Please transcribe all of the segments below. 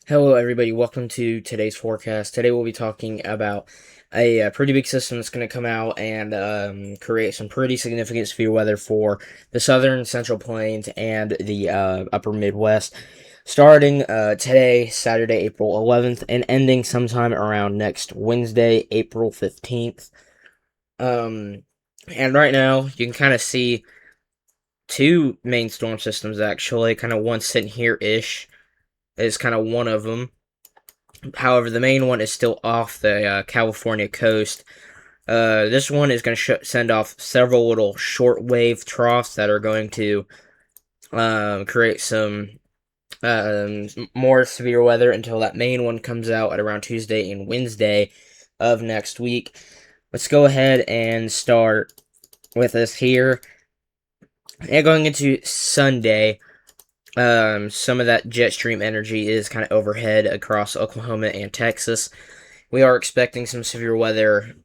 Hello, everybody. Welcome to today's forecast. Today, we'll be talking about a pretty big system that's going to come out and create some pretty significant severe weather for the southern central plains and the upper Midwest, starting today, Saturday, April 11th, and ending sometime around next Wednesday, April 15th. And right now, you can kind of see two main storm systems actually, kind of one sitting here ish is kind of one of them. However, the main one is still off the California coast. This one is going to send off several little shortwave troughs that are going to create some more severe weather until that main one comes out at around Tuesday and Wednesday of next week. Let's go ahead and start with this here. And going into Sunday, some of that jet stream energy is kind of overhead across Oklahoma and Texas. We are expecting some severe weather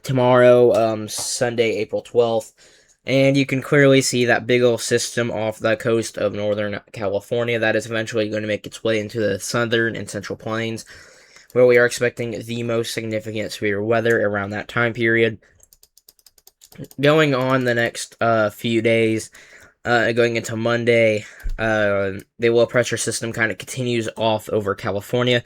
tomorrow, Sunday, April 12th. And you can clearly see that big old system off the coast of northern California that is eventually going to make its way into the southern and central plains, where we are expecting the most significant severe weather around that time period. Going on the next few days, going into Monday, the low pressure system kind of continues off over California.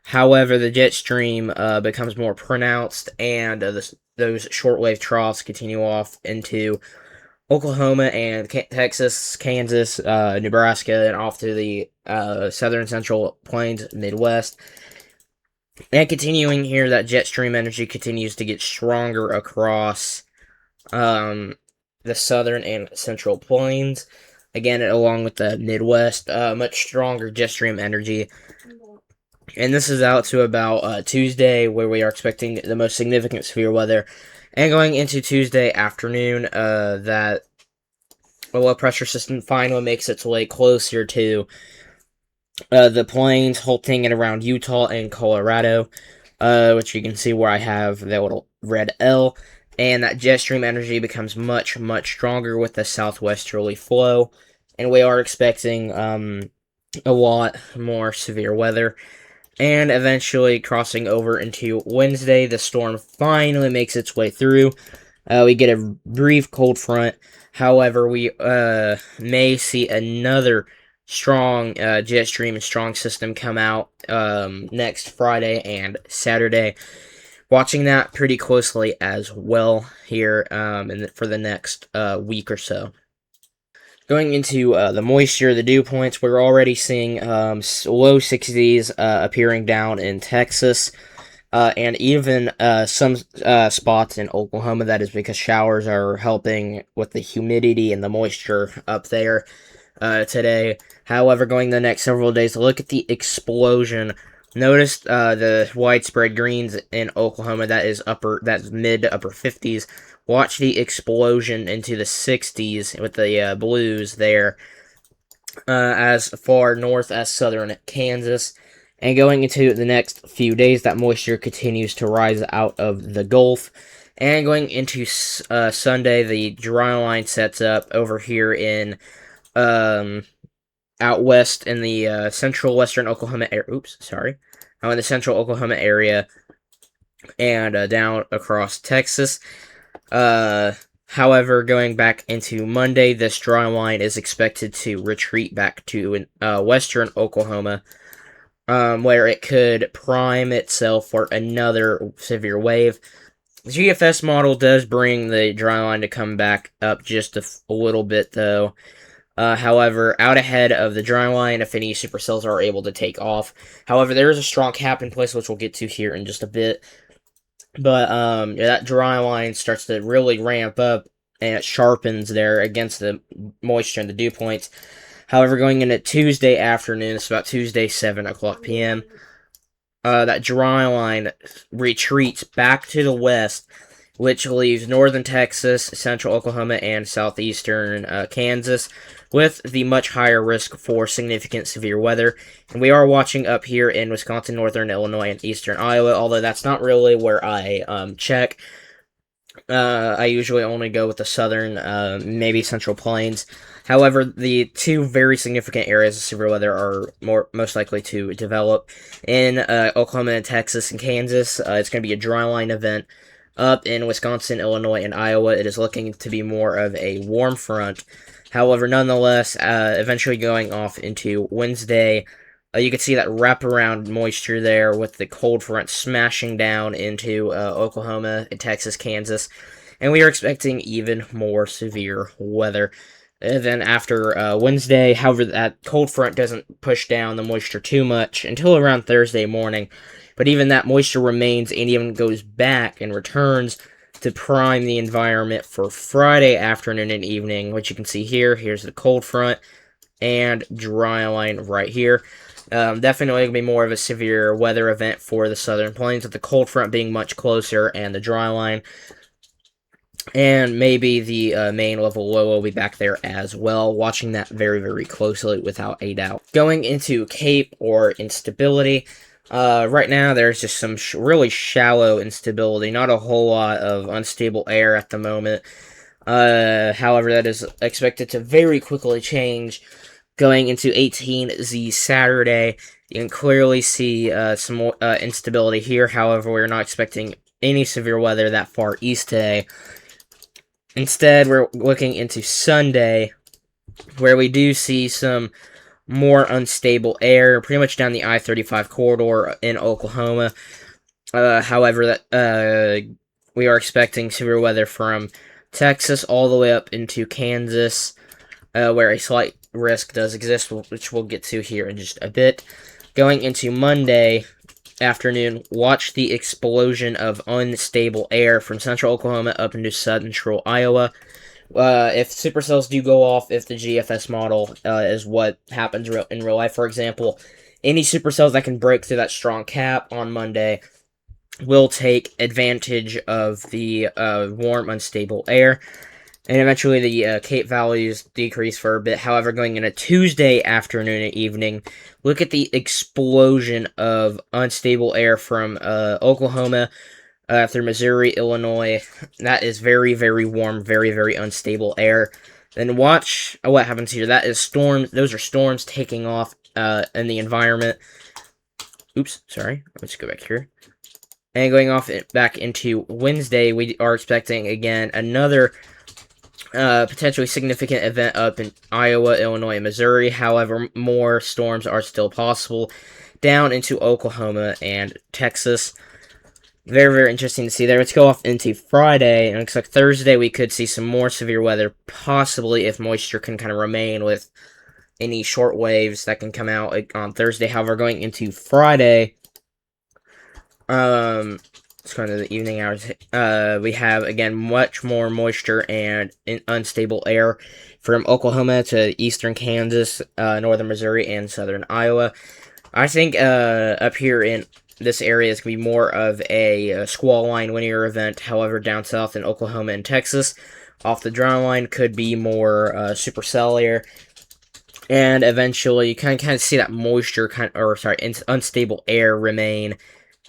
However, the jet stream becomes more pronounced, and those shortwave troughs continue off into Oklahoma and Texas, Kansas, Nebraska, and off to the southern central plains, Midwest. And continuing here, that jet stream energy continues to get stronger across the southern and central plains. Again, along with the Midwest, much stronger jet stream energy. And this is out to about Tuesday, where we are expecting the most significant severe weather. And going into Tuesday afternoon, that low pressure system finally makes its way closer to the plains, halting at around Utah and Colorado, which you can see where I have the little red L. And that jet stream energy becomes much, much stronger with the southwesterly flow. And we are expecting a lot more severe weather. And eventually crossing over into Wednesday, the storm finally makes its way through. We get a brief cold front. However, we may see another strong jet stream and strong system come out next Friday and Saturday. Watching that pretty closely as well here for the next week or so. Going into the moisture, the dew points, we're already seeing low 60s appearing down in Texas, and even some spots in Oklahoma. That is because showers are helping with the humidity and the moisture up there today. However, going the next several days, look at the explosion. Notice the widespread greens in Oklahoma. That's mid to upper 50s. Watch the explosion into the 60s with the blues there, as far north as southern Kansas. And going into the next few days, that moisture continues to rise out of the Gulf. And going into Sunday, the dry line sets up over here in out west in the central western Oklahoma area. In the central Oklahoma area and down across Texas. However, going back into Monday, this dry line is expected to retreat back to western Oklahoma, where it could prime itself for another severe wave. The GFS model does bring the dry line to come back up just a little bit, though. However, out ahead of the dry line, if any supercells are able to take off. However, there is a strong cap in place, which we'll get to here in just a bit. But that dry line starts to really ramp up, and it sharpens there against the moisture and the dew points. However, going into Tuesday afternoon, it's about Tuesday, 7 o'clock p.m., that dry line retreats back to the west, which leaves northern Texas, central Oklahoma, and southeastern Kansas with the much higher risk for significant severe weather. And we are watching up here in Wisconsin, northern Illinois, and eastern Iowa, although that's not really where I check. I usually only go with the southern, maybe central plains. However, the two very significant areas of severe weather are most likely to develop in Oklahoma and Texas and Kansas. It's going to be a dry line event. Up in Wisconsin, Illinois, and Iowa, it is looking to be more of a warm front. However, nonetheless, eventually going off into Wednesday, you can see that wraparound moisture there with the cold front smashing down into Oklahoma, Texas, Kansas, and we are expecting even more severe weather. And then after Wednesday, however, that cold front doesn't push down the moisture too much until around Thursday morning. But even that moisture remains and even goes back and returns to prime the environment for Friday afternoon and evening, which you can see here. Here's the cold front and dry line right here. Definitely going to be more of a severe weather event for the southern plains, with the cold front being much closer and the dry line. And maybe the main level low will be back there as well. Watching that very, very closely without a doubt. Going into CAPE or instability. Right now, there's just some really shallow instability. Not a whole lot of unstable air at the moment. However, that is expected to very quickly change. Going into 18Z Saturday, you can clearly see some more instability here. However, we're not expecting any severe weather that far east today. Instead, we're looking into Sunday, where we do see some more unstable air, pretty much down the I-35 corridor in Oklahoma. However, that we are expecting severe weather from Texas all the way up into Kansas, where a slight risk does exist, which we'll get to here in just a bit. Going into Monday afternoon, watch the explosion of unstable air from central Oklahoma up into central Iowa. If supercells do go off, if the GFS model is what happens in real life, for example, any supercells that can break through that strong cap on Monday will take advantage of the warm, unstable air. And eventually the CAPE values decrease for a bit. However, going into Tuesday afternoon and evening, look at the explosion of unstable air from Oklahoma through Missouri, Illinois. That is very, very warm, very, very unstable air. Then watch what happens here. That is storms. Those are storms taking off in the environment. Oops, sorry. Let's go back here. And going off back into Wednesday, we are expecting, again, another potentially significant event up in Iowa, Illinois, and Missouri. However, more storms are still possible down into Oklahoma and Texas. Very, very interesting to see there. Let's go off into Friday, and it looks like Thursday we could see some more severe weather, possibly if moisture can kind of remain with any short waves that can come out on Thursday. However, going into Friday, it's kind of the evening hours. We have, again, much more moisture and unstable air from Oklahoma to eastern Kansas, northern Missouri, and southern Iowa. I think up here in this area is going to be more of a squall line linear event. However, down south in Oklahoma and Texas, off the dry line, could be more supercellular. And eventually, you kind of see that moisture, unstable air remain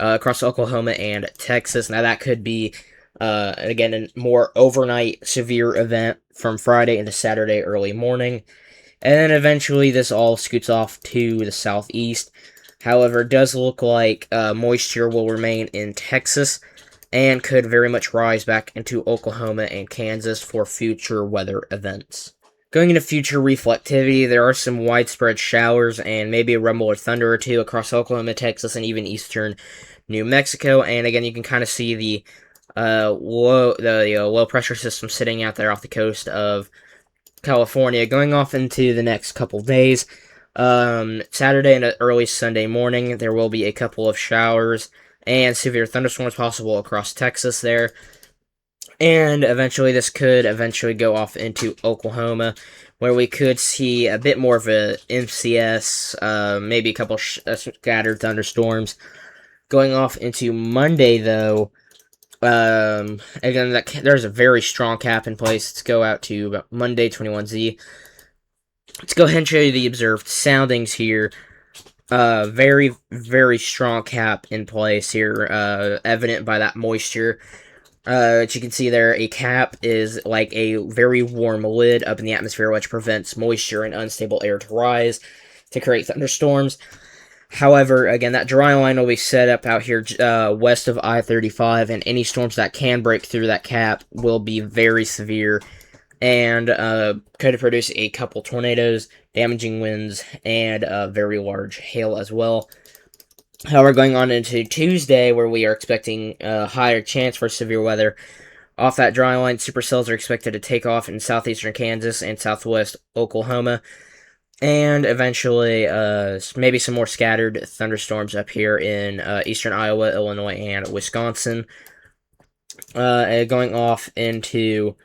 across Oklahoma and Texas. Now, that could be, again, a more overnight severe event from Friday into Saturday early morning. And then eventually, this all scoots off to the southeast. However, it does look like moisture will remain in Texas and could very much rise back into Oklahoma and Kansas for future weather events. Going into future reflectivity, there are some widespread showers and maybe a rumble or thunder or two across Oklahoma, Texas, and even eastern New Mexico. And again, you can kind of see the low pressure system sitting out there off the coast of California. Going off into the next couple days, Saturday and early Sunday morning, there will be a couple of showers and severe thunderstorms possible across Texas there. And eventually, this could eventually go off into Oklahoma, where we could see a bit more of a MCS, maybe a couple scattered thunderstorms. Going off into Monday, though, again, there's a very strong cap in place. Let's go out to about Monday, 21Z. Let's go ahead and show you the observed soundings here. Very, very strong cap in place here, evident by that moisture. As you can see there, a cap is like a very warm lid up in the atmosphere, which prevents moisture and unstable air to rise to create thunderstorms. However, again, that dry line will be set up out here west of I-35, and any storms that can break through that cap will be very severe and could produce a couple tornadoes, damaging winds, and very large hail as well. However, going on into Tuesday, where we are expecting a higher chance for severe weather, off that dry line, supercells are expected to take off in southeastern Kansas and southwest Oklahoma, and eventually maybe some more scattered thunderstorms up here in eastern Iowa, Illinois, and Wisconsin. Going off into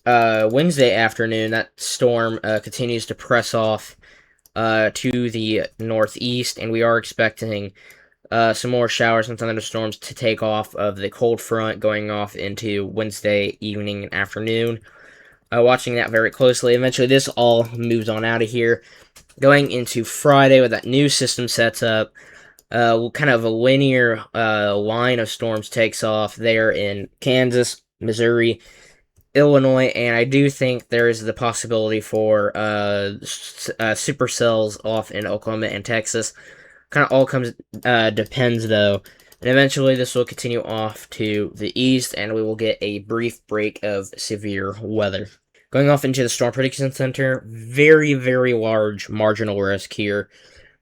Wednesday afternoon, that storm continues to press off to the northeast, and we are expecting some more showers and thunderstorms to take off of the cold front going off into Wednesday evening and afternoon. Watching that very closely. Eventually, this all moves on out of here. Going into Friday, with that new system sets up, kind of a linear line of storms takes off there in Kansas, Missouri, Illinois, and I do think there is the possibility for supercells off in Oklahoma and Texas. Kind of all depends though. And eventually this will continue off to the east, and we will get a brief break of severe weather. Going off into the Storm Prediction Center, very, very large marginal risk here.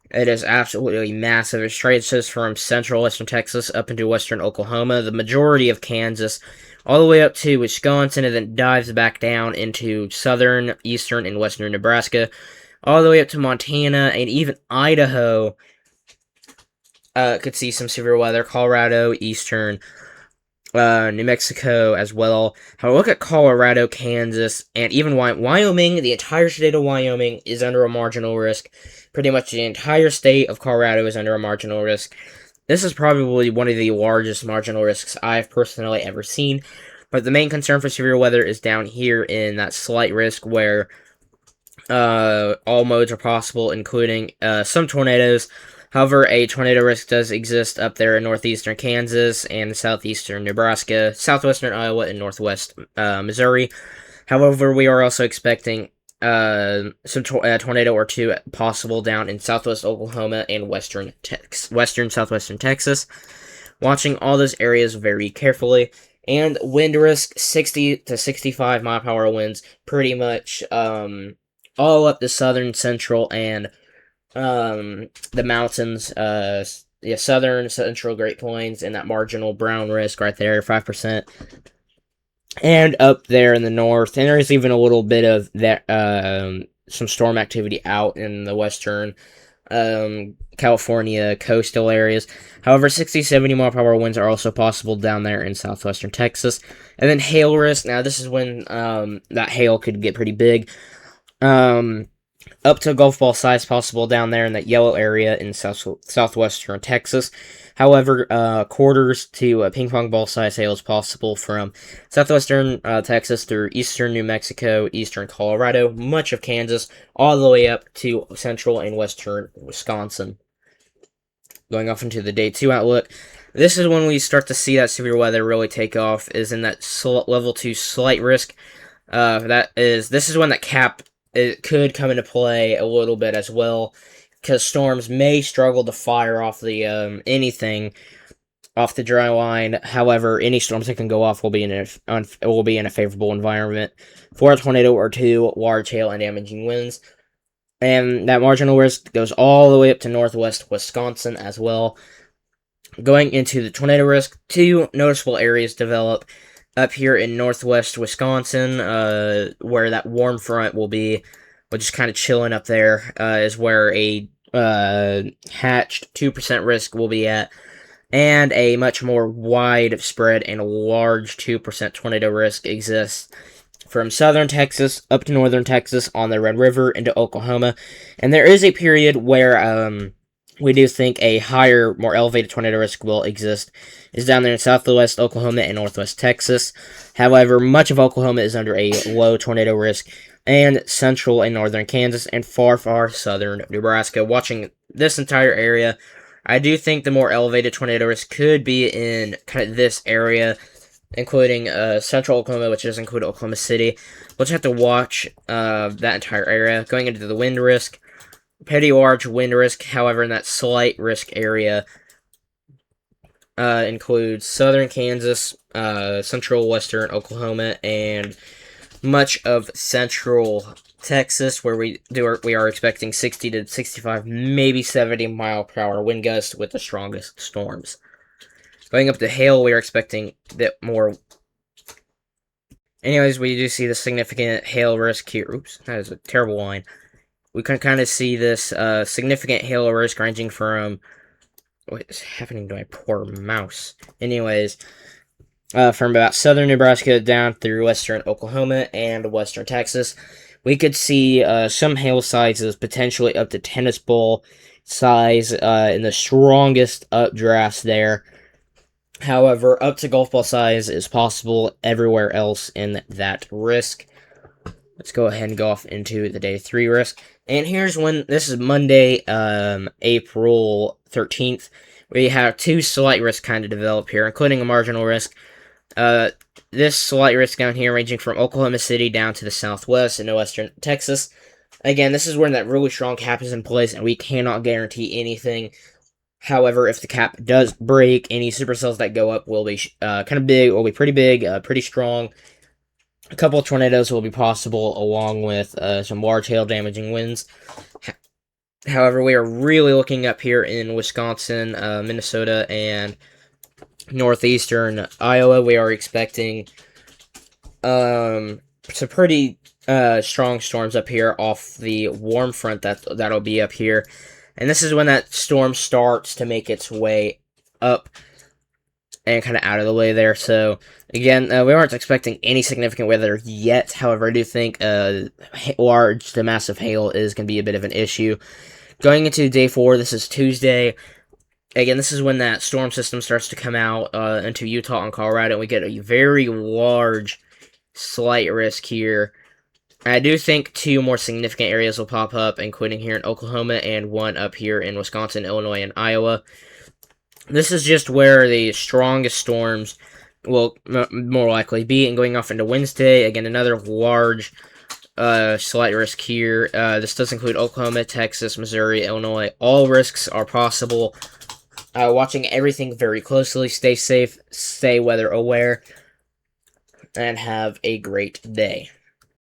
It is absolutely massive. It stretches from central western Texas up into western Oklahoma, the majority of Kansas, all the way up to Wisconsin, and then dives back down into southern, eastern, and western Nebraska, all the way up to Montana, and even Idaho could see some severe weather. Colorado, eastern, New Mexico as well. However, look at Colorado, Kansas, and even Wyoming. The entire state of Wyoming is under a marginal risk. Pretty much the entire state of Colorado is under a marginal risk. This is probably one of the largest marginal risks I've personally ever seen. But the main concern for severe weather is down here in that slight risk where all modes are possible, including some tornadoes. However, a tornado risk does exist up there in northeastern Kansas and southeastern Nebraska, southwestern Iowa, and northwest Missouri. However, we are also expecting some tornado or two possible down in southwest Oklahoma and western southwestern Texas. Watching all those areas very carefully. And wind risk, 60 to 65 mile per hour winds, pretty much all up the southern, central, and the mountains, southern, central Great Plains, and that marginal brown risk right there, 5%. And up there in the north, and there's even a little bit of that, some storm activity out in the western California coastal areas. However, 60-70 mile per hour winds are also possible down there in southwestern Texas. And then hail risk. Now, this is when that hail could get pretty big. Up to a golf ball size possible down there in that yellow area in southwestern Texas. However, quarters to a ping pong ball size hail is possible from southwestern Texas through eastern New Mexico, eastern Colorado, much of Kansas, all the way up to central and western Wisconsin. Going off into the day 2 outlook, this is when we start to see that severe weather really take off, is in that level 2 slight risk. This is when that cap it could come into play a little bit as well, because storms may struggle to fire off the anything off the dry line. However, any storms that can go off will be in a favorable environment for a tornado or two, large hail, and damaging winds. And that marginal risk goes all the way up to northwest Wisconsin as well. Going into the tornado risk, 2 noticeable areas develop up here in northwest Wisconsin, where that warm front will be, which is kind of chilling up there, is where a hatched 2% risk will be at, and a much more widespread and large 2% tornado risk exists from southern Texas up to northern Texas on the Red River into Oklahoma. And there is a period where we do think a higher, more elevated tornado risk will exist, is down there in southwest Oklahoma and northwest Texas. However, much of Oklahoma is under a low tornado risk, and central and northern Kansas, and far, far southern Nebraska. Watching this entire area, I do think the more elevated tornado risk could be in kind of this area, including central Oklahoma, which does include Oklahoma City. We'll just have to watch that entire area. Going into the wind risk, pretty large wind risk. However, in that slight risk area includes southern Kansas, central western Oklahoma, and much of central Texas, where we are expecting 60 to 65, maybe 70 mile per hour wind gusts with the strongest storms. Going up to hail, we are expecting that more. Anyways, we do see the significant hail risk here. Oops, that is a terrible line. We can kind of see this significant hail risk ranging from. What is happening to my poor mouse? Anyways, from about southern Nebraska down through western Oklahoma and western Texas. We could see some hail sizes potentially up to tennis ball size in the strongest updrafts there. However, up to golf ball size is possible everywhere else in that risk. Let's go ahead and go off into the day 3 risk. And here's when, this is Monday, April 13th. We have 2 slight risks kind of develop here, including a marginal risk. This slight risk down here ranging from Oklahoma City down to the southwest into western Texas. Again, this is when that really strong cap is in place, and we cannot guarantee anything. However, if the cap does break, any supercells that go up will be kind of big, will be pretty big, pretty strong. A couple of tornadoes will be possible, along with some large hail damaging winds. However, we are really looking up here in Wisconsin, Minnesota, and northeastern Iowa. We are expecting some pretty strong storms up here off the warm front that'll be up here. And this is when that storm starts to make its way up and kind of out of the way there. So, again, we aren't expecting any significant weather yet. However, I do think large to massive hail is going to be a bit of an issue. Going into day 4, this is Tuesday. Again, this is when that storm system starts to come out into Utah and Colorado, and we get a very large slight risk here. I do think 2 more significant areas will pop up, including here in Oklahoma and 1 up here in Wisconsin, Illinois, and Iowa. This is just where the strongest storms will more likely be. And going off into Wednesday, again, another large slight risk here. This does include Oklahoma, Texas, Missouri, Illinois. All risks are possible. Watching everything very closely. Stay safe, stay weather aware, and have a great day.